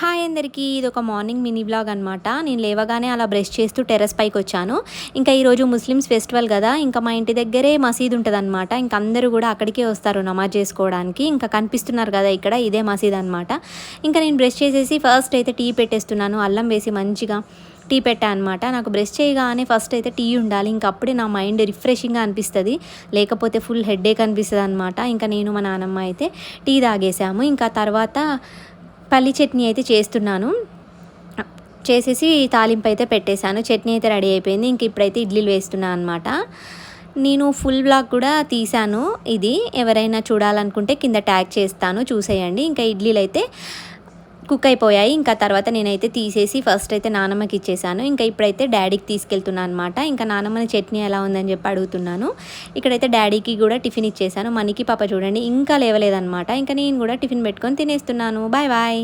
Hi అందరికీ, ఇది ఒక మార్నింగ్ మినీ బ్లాగ్ అనమాట. నేను లేవగానే అలా బ్రష్ చేస్తూ టెర్రస్ పైకి వచ్చాను. ఇంకా ఈరోజు ముస్లిమ్స్ ఫెస్టివల్ కదా, ఇంకా మా ఇంటి దగ్గరే మసీద్ ఉంటుందన్నమాట. ఇంకా అందరూ కూడా అక్కడికే వస్తారు నమాజ్ చేసుకోవడానికి. ఇంకా కనిపిస్తున్నారు కదా ఇక్కడ, ఇదే మసీద్ అనమాట. ఇంకా నేను బ్రష్ చేసేసి ఫస్ట్ అయితే టీ పెట్టేస్తున్నాను. అల్లం వేసి మంచిగా టీ పెట్టా అనమాట. నాకు బ్రష్ చేయగానే ఫస్ట్ అయితే టీ ఉండాలి. ఇంకా అప్పుడే నా మైండ్ రిఫ్రెషింగ్గా అనిపిస్తుంది, లేకపోతే ఫుల్ హెడేక్ అనిపిస్తుంది అనమాట. ఇంకా నేను మా నాన్నమ్మ అయితే టీ తాగేసాము. ఇంకా తర్వాత పల్లి చట్నీ అయితే చేస్తున్నాను. చేసేసి తాలింపు అయితే పెట్టేశాను. చట్నీ అయితే రెడీ అయిపోయింది. ఇంక ఇప్పుడైతే ఇడ్లీలు వేస్తున్నాను అనమాట. నేను ఫుల్ బ్లాగ్ కూడా తీశాను. ఇది ఎవరైనా చూడాలనుకుంటే కింద ట్యాగ్ చేస్తాను, చూసేయండి. ఇంకా ఇడ్లీలు అయితే కుక్ అయిపోయాయి. ఇంకా తర్వాత నేనైతే తీసేసి ఫస్ట్ అయితే నానమ్మకి ఇచ్చేసాను. ఇంకా ఇప్పుడైతే డాడీకి తీసుకెళ్తున్నాను అనమాట. ఇంకా నానమ్మని చట్నీ ఎలా ఉందని చెప్పి అడుగుతున్నాను. ఇక్కడైతే డాడీకి కూడా టిఫిన్ ఇచ్చేసాను. మనకి పాప చూడండి ఇంకా లేవలేదనమాట. ఇంకా నేను కూడా టిఫిన్ పెట్టుకొని తినేస్తున్నాను. Bye bye.